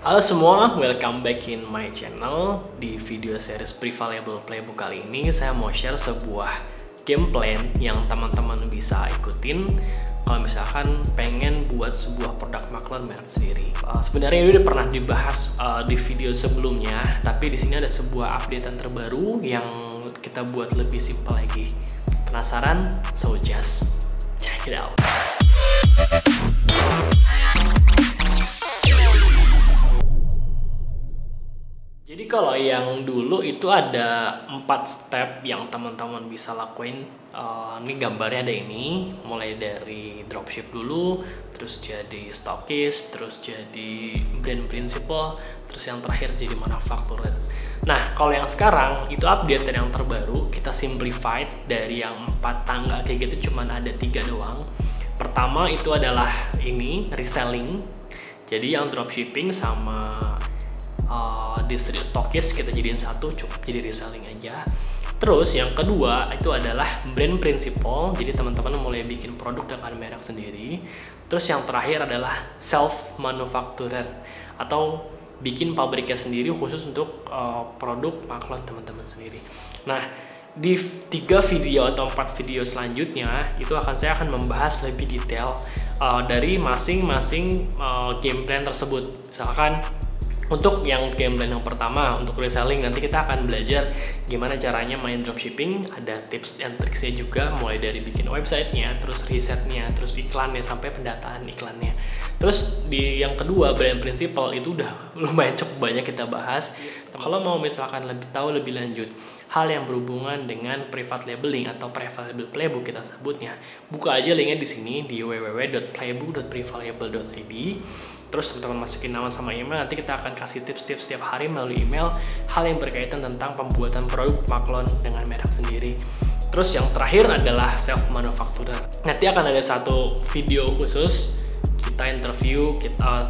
Halo semua, welcome back in my channel. Di video series Prevailable Playbook kali ini saya mau share sebuah game plan yang teman-teman bisa ikutin kalau misalkan pengen buat sebuah produk maklar merek sendiri. Sebenarnya ini udah pernah dibahas di video sebelumnya, tapi di sini ada sebuah updatean terbaru yang kita buat lebih simpel lagi. Penasaran? So just check it out. Jadi kalau yang dulu itu ada 4 step yang teman-teman bisa lakuin. Ini gambarnya ada ini, mulai dari dropship dulu, terus jadi stockist, terus jadi brand principal, terus yang terakhir jadi manufacturer. Nah, kalau yang sekarang itu update yang terbaru, kita simplified dari yang 4 tangga kayak gitu cuman ada 3 doang. Pertama itu adalah ini, reselling. Jadi yang dropshipping sama distribute stockist kita jadiin satu, cukup jadi reselling aja. Terus yang kedua itu adalah brand principal, jadi teman-teman mulai bikin produk dengan merek sendiri. Terus yang terakhir adalah self manufacturer atau bikin pabriknya sendiri khusus untuk produk maklon teman-teman sendiri. Nah, di 3 video atau 4 video selanjutnya itu saya akan membahas lebih detail dari masing-masing game plan tersebut. Misalkan untuk yang game plan yang pertama, untuk reselling, nanti kita akan belajar gimana caranya main dropshipping, ada tips dan triksnya juga, mulai dari bikin websitenya, terus risetnya, terus iklannya, sampai pendataan iklannya. Terus di yang kedua, brand principal, itu udah lumayan cukup banyak kita bahas. Kalau mau misalkan lebih tahu lebih lanjut hal yang berhubungan dengan private labeling atau Prevailable Playbook kita sebutnya, buka aja linknya di sini di www.playbook.prevailable.id. Terus teman-teman masukin nama sama email, nanti kita akan kasih tips-tips setiap hari melalui email hal yang berkaitan tentang pembuatan produk maklon dengan merek sendiri. Terus yang terakhir adalah self manufacturer. Nanti akan ada satu video khusus kita interview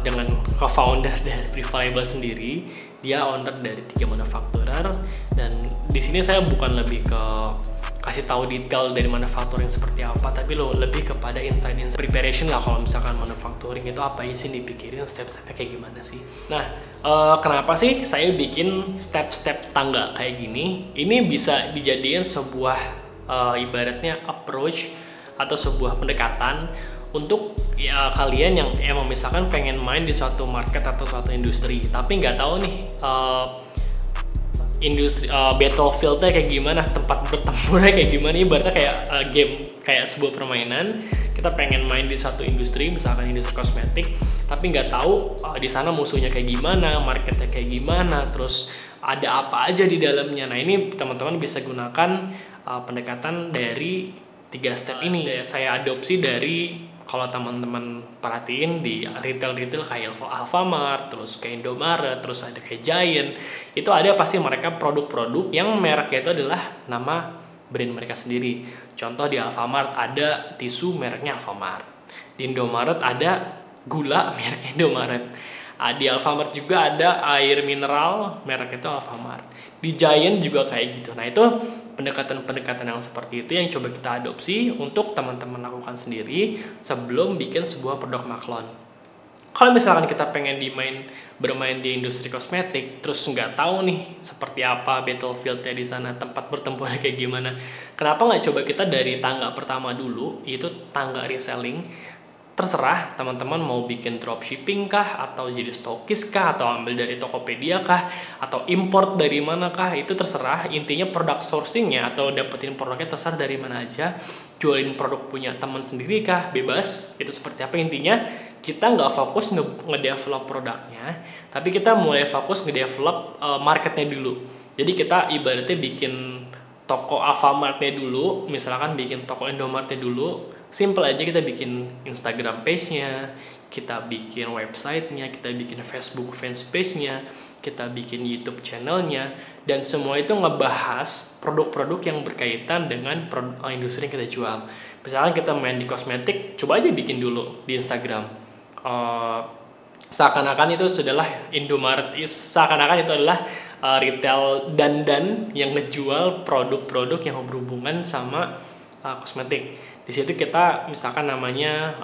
dengan co-founder dari Prevailable sendiri. Dia owner dari 3 manufacturer, dan di sini saya bukan lebih ke kasih tahu detail dari manufacturing seperti apa, tapi lebih kepada insight preparation lah. Kalau misalkan manufacturing itu apa sih dipikirin, step-stepnya kayak gimana sih. Nah, kenapa sih saya bikin step-step tangga kayak gini? Ini bisa dijadiin sebuah ibaratnya approach atau sebuah pendekatan untuk ya kalian yang emang misalkan pengen main di suatu market atau suatu industri, tapi nggak tahu nih industri battlefieldnya kayak gimana, tempat bertempurnya kayak gimana. Ibaratnya kayak game, kayak sebuah permainan. Kita pengen main di satu industri, misalkan industri kosmetik, tapi nggak tahu di sana musuhnya kayak gimana, marketnya kayak gimana, terus ada apa aja di dalamnya. Nah, ini teman-teman bisa gunakan pendekatan dari 3 step ini. Saya adopsi dari, kalau teman-teman perhatiin, di retail kayak Alfamart, terus kayak Indomaret, terus ada kayak Giant, itu ada pasti mereka produk-produk yang mereknya itu adalah nama brand mereka sendiri. Contoh di Alfamart ada tisu mereknya Alfamart, di Indomaret ada gula mereknya Indomaret, di Alfamart juga ada air mineral mereknya itu Alfamart, di Giant juga kayak gitu. Nah, itu pendekatan-pendekatan yang seperti itu yang coba kita adopsi untuk teman-teman lakukan sendiri sebelum bikin sebuah produk maklon. Kalau misalkan kita pengen bermain di industri kosmetik, terus nggak tahu nih seperti apa battlefieldnya di sana, tempat bertempurnya kayak gimana, kenapa nggak coba kita dari tangga pertama dulu, yaitu tangga reselling. Terserah teman-teman mau bikin dropshipping kah, atau jadi stokis kah, atau ambil dari Tokopedia kah, atau import dari mana kah, itu terserah. Intinya produk sourcingnya atau dapetin produknya terserah dari mana aja. Jualin produk punya teman sendiri kah, bebas. Itu seperti apa. Intinya kita nggak fokus ngedevelop produknya, tapi kita mulai fokus ngedevelop marketnya dulu. Jadi kita ibaratnya bikin toko Alfamartnya dulu, misalkan bikin toko Indomartnya dulu. Simple aja, kita bikin Instagram page-nya, kita bikin website-nya, kita bikin Facebook fanpage-nya, kita bikin YouTube channel-nya, dan semua itu ngebahas produk-produk yang berkaitan dengan industri yang kita jual. Misalkan kita main di kosmetik, coba aja bikin dulu di Instagram. Seakan-akan itu sudahlah Indomaret, seakan-akan itu adalah retail dandan yang ngejual produk-produk yang berhubungan sama kosmetik. Di situ kita misalkan namanya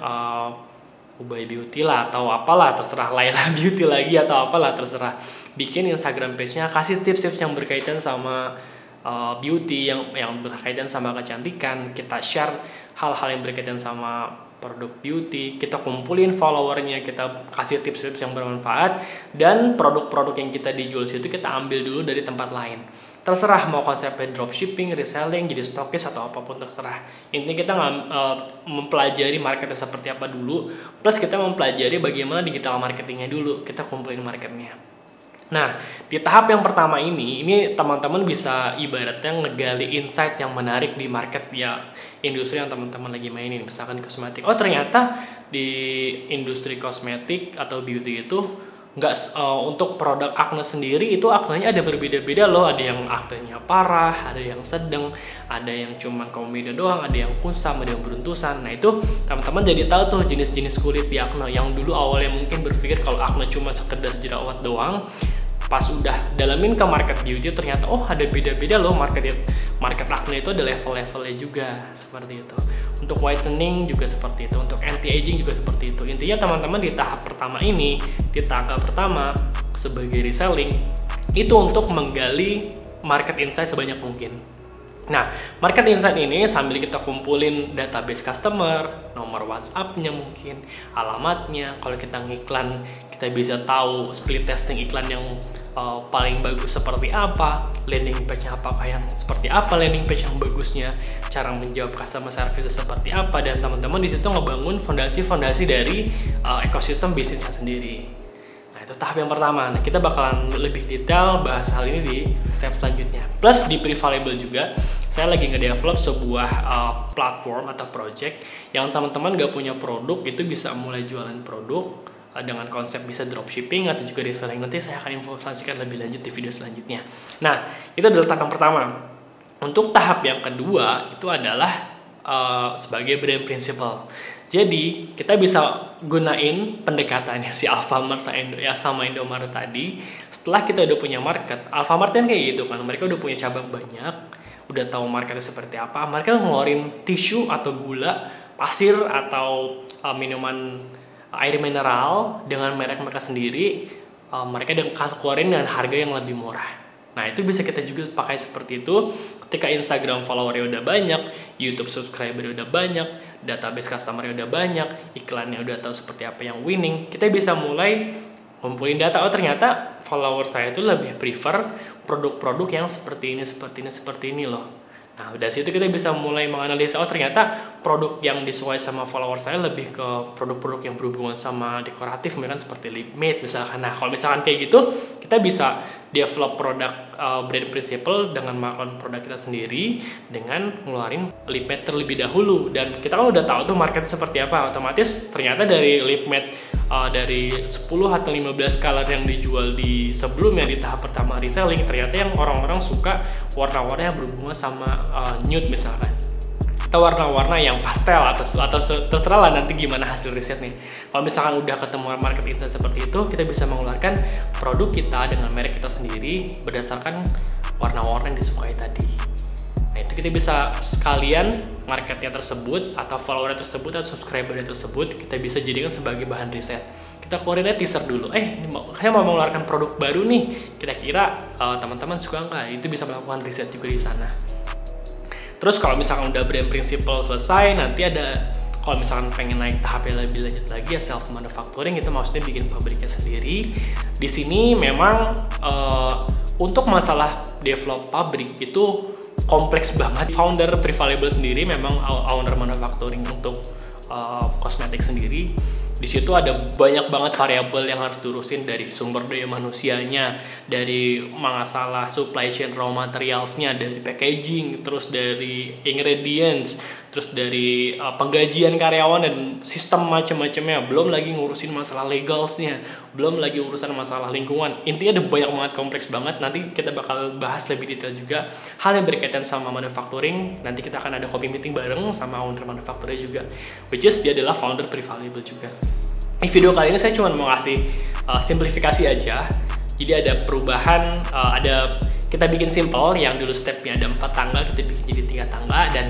Ubay Beauty lah atau apalah, terserah, Laila Beauty lagi atau apalah, terserah. Bikin Instagram page-nya, kasih tips-tips yang berkaitan sama beauty, yang berkaitan sama kecantikan. Kita share hal-hal yang berkaitan sama produk beauty, kita kumpulin followernya, kita kasih tips-tips yang bermanfaat, dan produk-produk yang kita dijual situ kita ambil dulu dari tempat lain. Terserah mau konsepnya dropshipping, reselling, jadi stokis atau apapun, terserah. Intinya kita mempelajari marketnya seperti apa dulu, plus kita mempelajari bagaimana digital marketingnya dulu, kita kumpulin marketnya. Nah, di tahap yang pertama ini teman-teman bisa ibaratnya ngegali insight yang menarik di market ya industri yang teman-teman lagi mainin, misalkan kosmetik. Oh, ternyata di industri kosmetik atau beauty itu nggak untuk produk acne sendiri itu acnenya ada berbeda-beda loh. Ada yang acnenya parah, ada yang sedang, ada yang cuman komeda doang, ada yang kusam, ada yang beruntusan. Nah itu teman-teman jadi tahu tuh jenis-jenis kulit di acne yang dulu awalnya mungkin berpikir kalau acne cuma sekedar jerawat doang. Pas udah dalamin ke market beauty ternyata oh ada beda-beda loh market acne itu ada level-levelnya juga, seperti itu. Untuk whitening juga seperti itu, untuk anti-aging juga seperti itu. Intinya teman-teman di tahap pertama ini, di tangga pertama sebagai reselling, itu untuk menggali market insight sebanyak mungkin. Nah, market insight ini sambil kita kumpulin database customer, nomor WhatsApp-nya mungkin, alamatnya. Kalau kita ngiklan, kita bisa tahu split testing iklan yang paling bagus seperti apa, landing page-nya apakah yang seperti apa, landing page yang bagusnya, cara menjawab customer service seperti apa, dan teman-teman di situ ngebangun fondasi-fondasi dari ekosistem bisnisnya sendiri. Nah, itu tahap yang pertama. Nah, kita bakalan lebih detail bahas hal ini di step selanjutnya. Plus di Prevailable juga, saya lagi nge-develop sebuah platform atau project yang teman-teman gak punya produk itu bisa mulai jualan produk dengan konsep bisa dropshipping atau juga reselling. Nanti saya akan informasikan lebih lanjut di video selanjutnya. Nah, itu adalah tahap pertama. Untuk tahap yang kedua itu adalah sebagai brand principal. Jadi kita bisa gunain pendekatannya si Alfamart sama Indomaret tadi. Setelah kita udah punya market, Alfamart kan kayak gitu kan, mereka udah punya cabang banyak, udah tahu marketnya seperti apa. Mereka ngeluarin tisu atau gula, pasir atau minuman air mineral dengan merek mereka sendiri, mereka keluarin dengan harga yang lebih murah. Nah itu bisa kita juga pakai seperti itu. Ketika Instagram followernya udah banyak, YouTube subscriber udah banyak, database customernya udah banyak, iklannya udah tahu seperti apa yang winning, kita bisa mulai ngumpulin data. Oh ternyata follower saya itu lebih prefer produk-produk yang seperti ini loh. Nah, dari situ kita bisa mulai menganalisa, oh ternyata produk yang disukai sama follower saya lebih ke produk-produk yang berhubungan sama dekoratif, misalkan seperti lip matte misalkan. Nah, kalau misalkan kayak gitu, kita bisa develop produk brand principal dengan melakukan produk kita sendiri dengan ngeluarin lip matte terlebih dahulu. Dan kita kan udah tahu tuh market seperti apa, otomatis ternyata dari lip matte dari 10 atau 15 color yang dijual di sebelumnya di tahap pertama reselling, ternyata yang orang-orang suka warna-warna yang berhubungan sama nude misalkan, atau warna-warna yang pastel atau terserah lah nanti gimana hasil risetnya. Kalau misalkan udah ketemu market insight seperti itu, kita bisa mengeluarkan produk kita dengan merek kita sendiri berdasarkan warna-warna yang disukai tadi. Nah itu kita bisa sekalian marketnya tersebut atau follower tersebut atau subscriber tersebut kita bisa jadikan sebagai bahan riset. Kita keluarin teaser dulu, saya mau mengeluarkan produk baru nih, kira-kira teman-teman suka nggak? Itu bisa melakukan riset juga di sana. Terus kalau misalkan udah brand principal selesai, nanti ada, kalau misalkan pengen naik tahap yang lebih lanjut lagi ya self manufacturing, itu maksudnya bikin pabriknya sendiri. Di sini memang untuk masalah develop pabrik itu kompleks banget. Founder Prevailable sendiri memang owner manufacturing untuk kosmetik sendiri. Di situ ada banyak banget variabel yang harus diurusin, dari sumber daya manusianya, dari masalah supply chain raw materialsnya, dari packaging, terus dari ingredients, terus dari penggajian karyawan dan sistem macam-macamnya, belum lagi ngurusin masalah legalsnya, belum lagi urusan masalah lingkungan. Intinya ada banyak banget, kompleks banget. Nanti kita bakal bahas lebih detail juga hal yang berkaitan sama manufacturing. Nanti kita akan ada kopi meeting bareng sama owner manufacturing juga, which is dia adalah founder Prevailable juga. Di video kali ini saya cuma mau ngasih simplifikasi aja. Jadi ada perubahan, kita bikin simple, yang dulu stepnya ada 4 tangga, kita bikin jadi 3 tangga, dan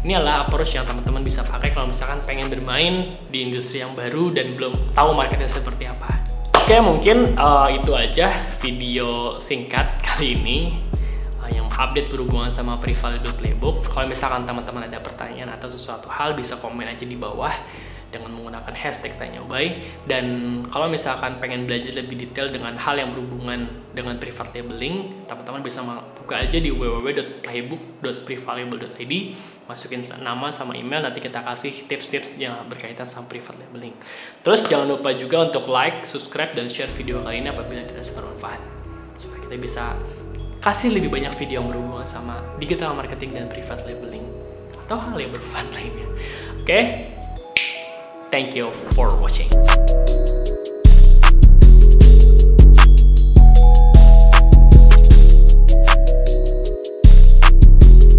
Ini adalah approach yang teman-teman bisa pakai kalau misalkan pengen bermain di industri yang baru dan belum tahu marketnya seperti apa. Oke, mungkin itu aja video singkat kali ini yang update berhubungan sama Pre-Valuable Playbook. Kalau misalkan teman-teman ada pertanyaan atau sesuatu hal, bisa komen aja di bawah dengan menggunakan hashtag tanya ubay. Dan kalau misalkan pengen belajar lebih detail dengan hal yang berhubungan dengan private labeling, teman-teman bisa buka aja di www.playbook.prevaluable.id, masukin nama sama email, nanti kita kasih tips-tips yang berkaitan sama private labeling. Terus jangan lupa juga untuk like, subscribe, dan share video kali ini apabila dirasa bermanfaat, supaya kita bisa kasih lebih banyak video yang berhubungan sama digital marketing dan private labeling atau hal yang bermanfaat lainnya. Oke? Thank you for watching.